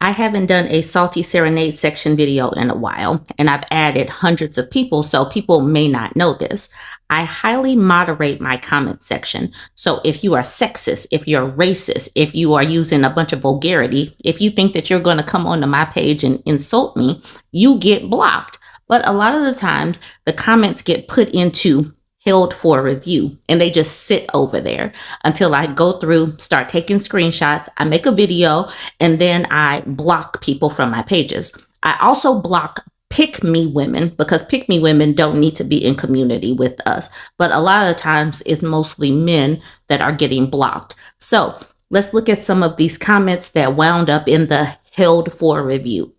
I haven't done a salty serenade section video in a while, and I've added hundreds of people, so people may not know this. I highly moderate my comment section. So if you are sexist, if you're racist, if you are using a bunch of vulgarity, if you think that you're going to come onto my page and insult me, you get blocked. But a lot of the times, the comments get put into held for review, and they just sit over there until I go through, start taking screenshots, I make a video, and then I block people from my pages. I also block pick me women, because pick me women don't need to be in community with us, but a lot of the times it's mostly men that are getting blocked. So let's look at some of these comments that wound up in the held for review.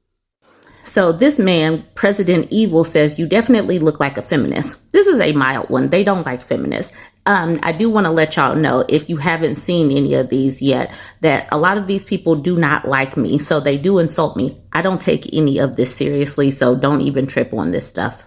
So this man, President Evil, says, you definitely look like a feminist. This is a mild one. They don't like feminists. I do want to let y'all know, if you haven't seen any of these yet, that a lot of these people do not like me. So they do insult me. I don't take any of this seriously, so don't even trip on this stuff.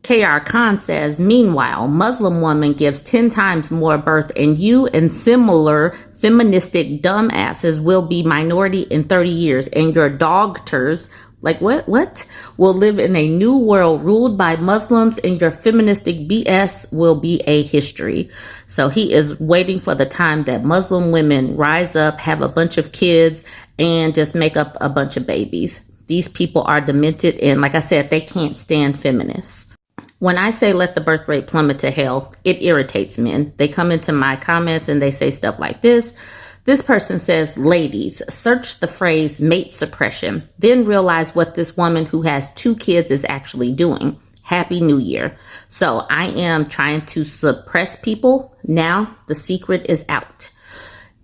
KR Khan says, meanwhile, Muslim woman gives 10 times more birth, and you and similar feministic dumbasses will be minority in 30 years, and your dogters, like what will live in a new world ruled by Muslims, and your feministic BS will be a history. So he is waiting for the time that Muslim women rise up, have a bunch of kids, and just make up a bunch of babies. These people are demented, and like I said, they can't stand feminists. When I say let the birth rate plummet to hell, it irritates men. They come into my comments and they say stuff like this. This person says, ladies, search the phrase mate suppression, then realize what this woman who has 2 kids is actually doing. Happy New Year. So I am trying to suppress people. Now the secret is out.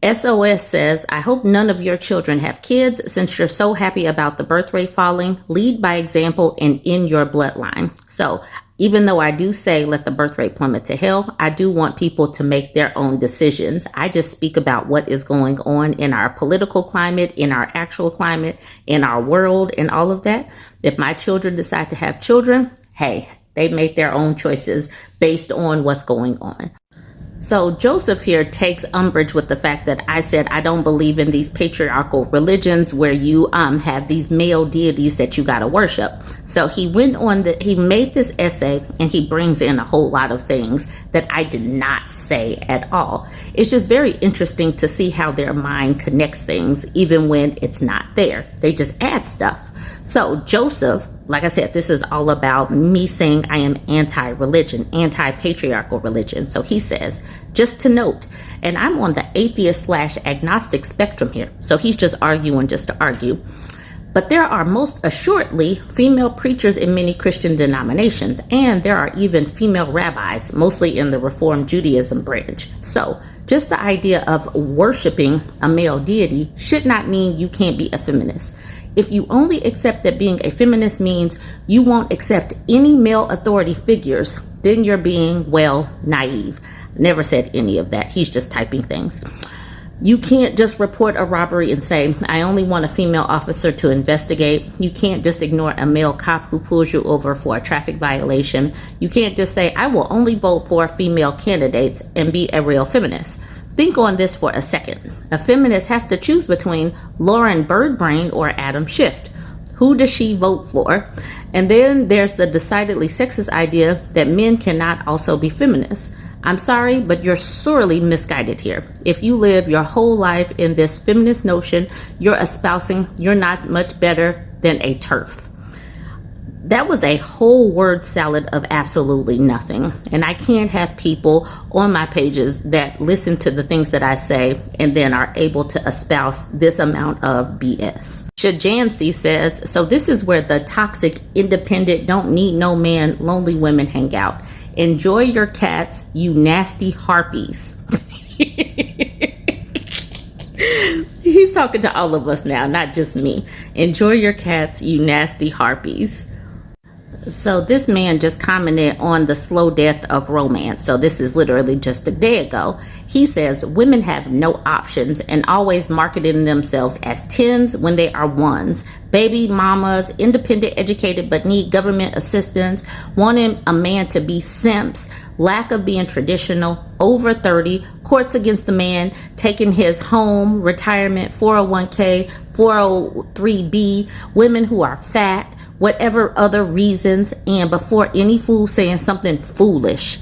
SOS says, I hope none of your children have kids. Since you're so happy about the birth rate falling, lead by example and in your bloodline. So even though I do say let the birth rate plummet to hell, I do want people to make their own decisions. I just speak about what is going on in our political climate, in our actual climate, in our world, and all of that. If my children decide to have children, hey, they make their own choices based on what's going on. So Joseph here takes umbrage with the fact that I said I don't believe in these patriarchal religions where you have these male deities that you gotta worship. So he went on he made this essay and he brings in a whole lot of things that I did not say at all. It's just very interesting to see how their mind connects things even when it's not there. They just add stuff. So Joseph, like I said, this is all about me saying I am anti-religion, anti-patriarchal religion. So he says, just to note, and I'm on the atheist/agnostic spectrum here. So he's just arguing just to argue. But there are most assuredly female preachers in many Christian denominations, and there are even female rabbis, mostly in the Reformed Judaism branch. So just the idea of worshiping a male deity should not mean you can't be a feminist. If you only accept that being a feminist means you won't accept any male authority figures, then you're being, well, naive. Never said any of that. He's just typing things. You can't just report a robbery and say, I only want a female officer to investigate. You can't just ignore a male cop who pulls you over for a traffic violation. You can't just say, I will only vote for female candidates and be a real feminist. Think on this for a second. A feminist has to choose between Lauren Birdbrain or Adam Schiff. Who does she vote for? And then there's the decidedly sexist idea that men cannot also be feminists. I'm sorry, but you're sorely misguided here. If you live your whole life in this feminist notion you're espousing, you're not much better than a TERF. That was a whole word salad of absolutely nothing. And I can't have people on my pages that listen to the things that I say and then are able to espouse this amount of BS. Shajansi says, so this is where the toxic, independent, don't need no man, lonely women hang out. Enjoy your cats, you nasty harpies. He's talking to all of us now, not just me. Enjoy your cats, you nasty harpies. So this man just commented on the slow death of romance. So this is literally just a day ago. He says women have no options and always marketing themselves as 10s when they are 1s. Baby mamas, independent, educated, but need government assistance, wanting a man to be simps, lack of being traditional, over 30, courts against the man, taking his home, retirement, 401k, 403b, women who are fat, whatever other reasons, and before any fool saying something foolish.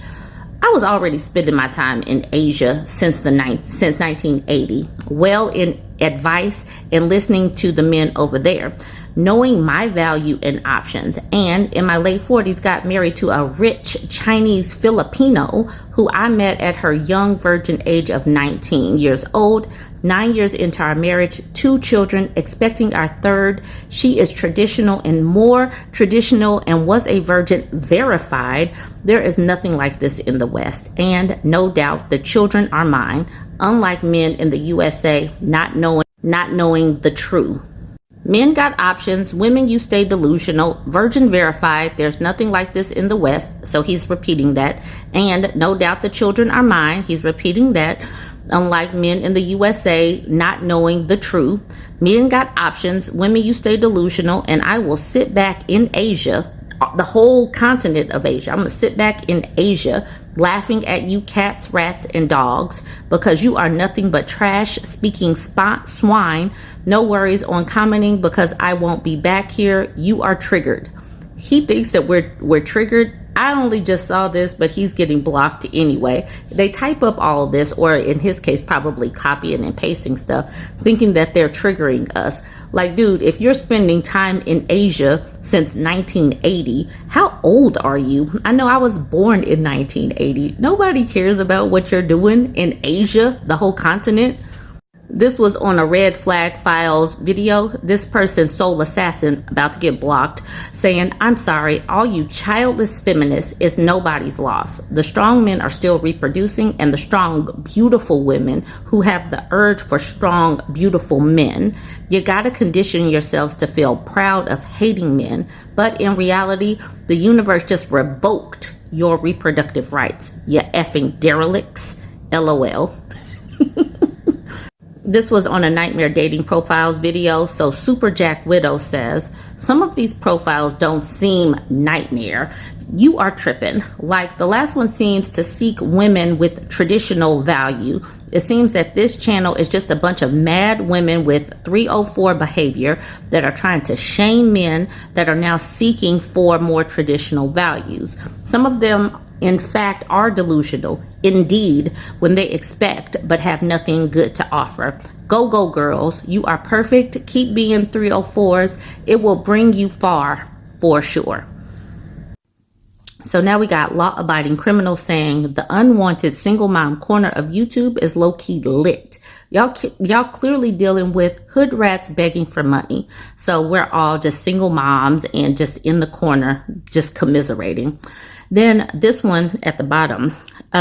I was already spending my time in Asia since 1980, well in advice and listening to the men over there, knowing my value and options, and in my late 40s got married to a rich Chinese Filipino who I met at her young virgin age of 19 years old. 9 years into our marriage, 2 children, expecting our third. She is traditional and more traditional and was a virgin verified. There is nothing like this in the West. And no doubt the children are mine, unlike men in the USA not knowing the true. Men got options. Women, you stay delusional. Virgin verified. There's nothing like this in the West. So he's repeating that. And no doubt the children are mine. He's repeating that. Unlike men in the USA not knowing the truth. Men got options. Women, you stay delusional. And I will sit back in Asia, the whole continent of Asia. I'm going to sit back in Asia laughing at you cats, rats, and dogs because you are nothing but trash, speaking swine. No worries on commenting because I won't be back here. You are triggered. He thinks that we're triggered. I only just saw this, but he's getting blocked anyway. They type up all of this, or in his case, probably copying and pasting stuff, thinking that they're triggering us. Like, dude, if you're spending time in Asia since 1980, how old are you? I know I was born in 1980. Nobody cares about what you're doing in Asia, the whole continent. This was on a Red Flag Files video. This person, Soul Assassin, about to get blocked, saying, I'm sorry, all you childless feminists is nobody's loss. The strong men are still reproducing, and the strong, beautiful women who have the urge for strong, beautiful men. You gotta condition yourselves to feel proud of hating men, but in reality, the universe just revoked your reproductive rights. You effing derelicts. LOL. This was on a Nightmare Dating Profiles video. So Super Jack Widow says, some of these profiles don't seem nightmare. You are tripping. Like the last one seems to seek women with traditional value. It seems that this channel is just a bunch of mad women with 304 behavior that are trying to shame men that are now seeking for more traditional values. Some of them, in fact, are delusional, indeed, when they expect but have nothing good to offer. Go, go, girls. You are perfect. Keep being 304s. It will bring you far, for sure. So now we got law-abiding criminals saying the unwanted single mom corner of YouTube is low-key lit. Y'all clearly dealing with hood rats begging for money. So we're all just single moms and just in the corner, just commiserating. Then this one at the bottom,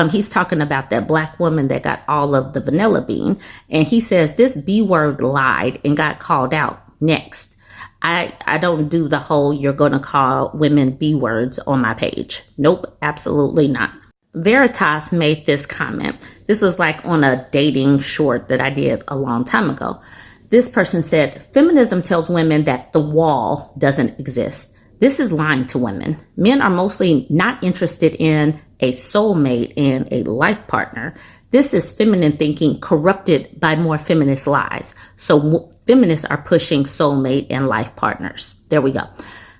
he's talking about that black woman that got all of the vanilla bean. And he says this B word lied and got called out next. I don't do the whole you're going to call women B words on my page. Nope, absolutely not. Veritas made this comment. This was like on a dating short that I did a long time ago. This person said, feminism tells women that the wall doesn't exist. This is lying to women. Men are mostly not interested in a soulmate and a life partner. This is feminine thinking corrupted by more feminist lies. So feminists are pushing soulmate and life partners. There we go.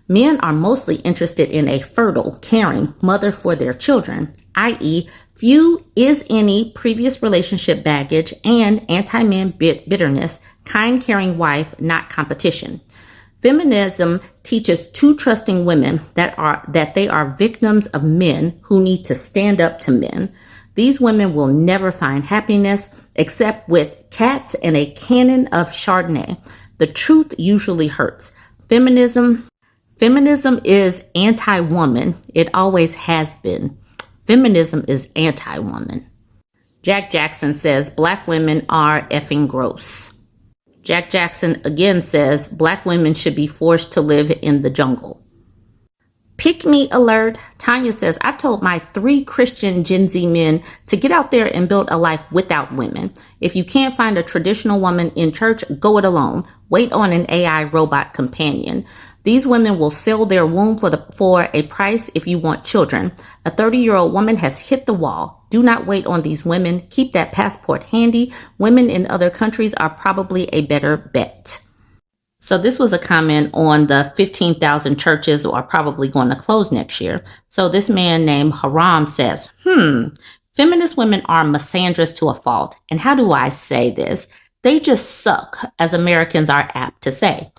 Men are mostly interested in a fertile, caring mother for their children, i.e., few, is any previous relationship baggage and anti-man bitterness, kind, caring wife, not competition. Feminism teaches two trusting women that they are victims of men who need to stand up to men. These women will never find happiness except with cats and a cannon of Chardonnay. The truth usually hurts. Feminism is anti-woman. It always has been. Feminism is anti-woman. Jack Jackson says black women are effing gross. Jack Jackson again says black women should be forced to live in the jungle. Pick me alert. Tanya says, I've told my 3 Christian Gen Z men to get out there and build a life without women. If you can't find a traditional woman in church, go it alone. Wait on an AI robot companion. These women will sell their womb for a price if you want children. A 30-year-old woman has hit the wall. Do not wait on these women. Keep that passport handy. Women in other countries are probably a better bet. So this was a comment on the 15,000 churches are probably going to close next year. So this man named Haram says, feminist women are misandrous to a fault. And how do I say this? They just suck, as Americans are apt to say.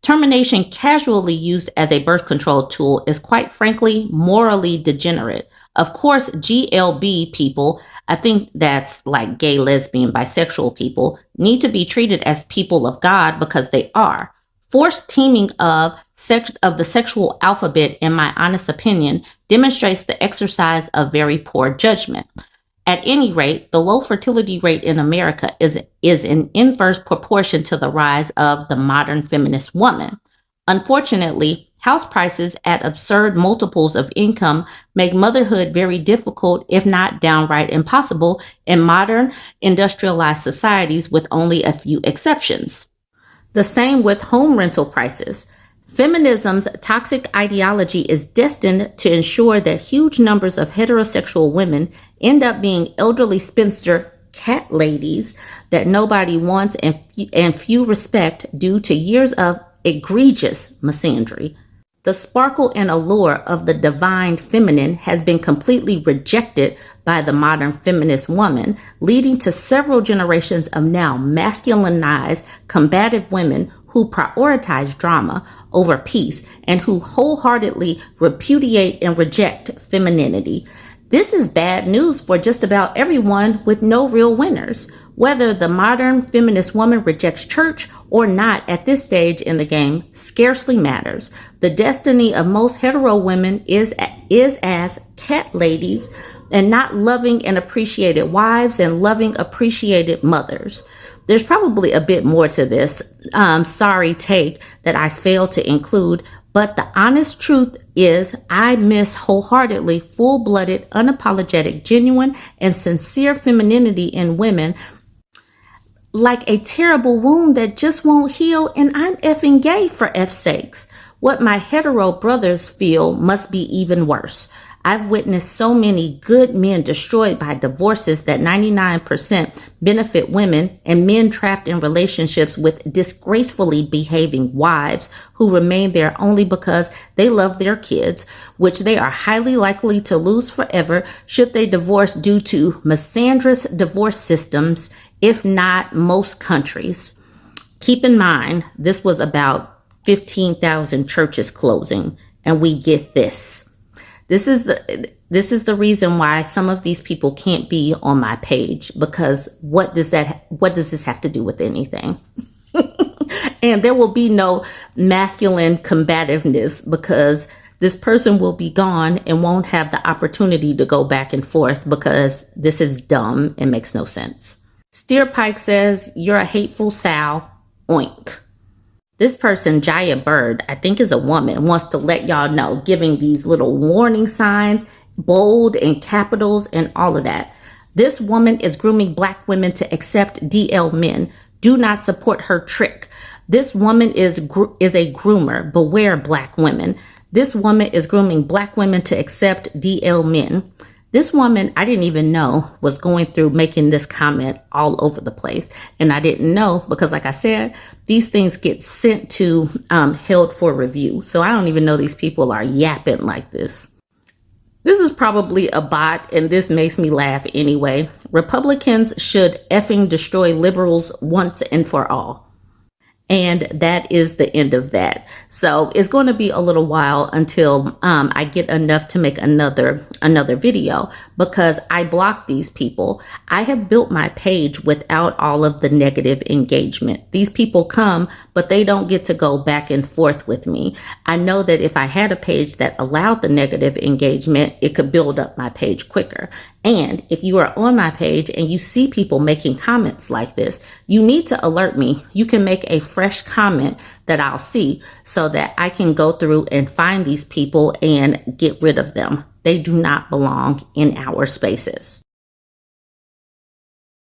Termination casually used as a birth control tool is quite frankly morally degenerate. Of course, GLB people, I think that's like gay, lesbian, bisexual people, need to be treated as people of God because they are. Forced teaming of the sexual alphabet, in my honest opinion, demonstrates the exercise of very poor judgment. At any rate, the low fertility rate in America is in inverse proportion to the rise of the modern feminist woman. Unfortunately, house prices at absurd multiples of income make motherhood very difficult, if not downright impossible, in modern industrialized societies with only a few exceptions. The same with home rental prices. Feminism's toxic ideology is destined to ensure that huge numbers of heterosexual women end up being elderly spinster cat ladies that nobody wants and few respect due to years of egregious misandry. The sparkle and allure of the divine feminine has been completely rejected by the modern feminist woman, leading to several generations of now masculinized, combative women who prioritize drama over peace and who wholeheartedly repudiate and reject femininity. This is bad news for just about everyone with no real winners. Whether the modern feminist woman rejects church or not at this stage in the game scarcely matters. The destiny of most hetero women is as cat ladies and not loving and appreciated wives and loving appreciated mothers. There's probably a bit more to this sorry take that I failed to include, but the honest truth is I miss wholeheartedly full-blooded, unapologetic, genuine, and sincere femininity in women, like a terrible wound that just won't heal, and I'm effing gay for F's sakes. What my hetero brothers feel must be even worse. I've witnessed so many good men destroyed by divorces that 99% benefit women, and men trapped in relationships with disgracefully behaving wives who remain there only because they love their kids, which they are highly likely to lose forever should they divorce due to misandrous divorce systems, if not most countries. Keep in mind, this was about 15,000 churches closing, and we get this. This is the reason why some of these people can't be on my page, because what does this have to do with anything? And there will be no masculine combativeness because this person will be gone and won't have the opportunity to go back and forth because this is dumb and makes no sense. Steerpike says, "You're a hateful sow." Oink. This person, Jaya Bird, I think is a woman, wants to let y'all know, giving these little warning signs, bold and capitals and all of that. This woman is grooming Black women to accept DL men. Do not support her trick. This woman is a groomer. Beware, Black women. This woman is grooming Black women to accept DL men. This woman, I didn't even know, was going through making this comment all over the place. And I didn't know because, like I said, these things get sent to held for review. So I don't even know these people are yapping like this. This is probably a bot, and this makes me laugh anyway. Republicans should effing destroy liberals once and for all. And that is the end of that. So it's going to be a little while until I get enough to make another video, because I block these people. I have built my page without all of the negative engagement. These people come, but they don't get to go back and forth with me. I know that if I had a page that allowed the negative engagement, it could build up my page quicker. And if you are on my page and you see people making comments like this, you need to alert me. You can make a fresh comment that I'll see so that I can go through and find these people and get rid of them. They do not belong in our spaces.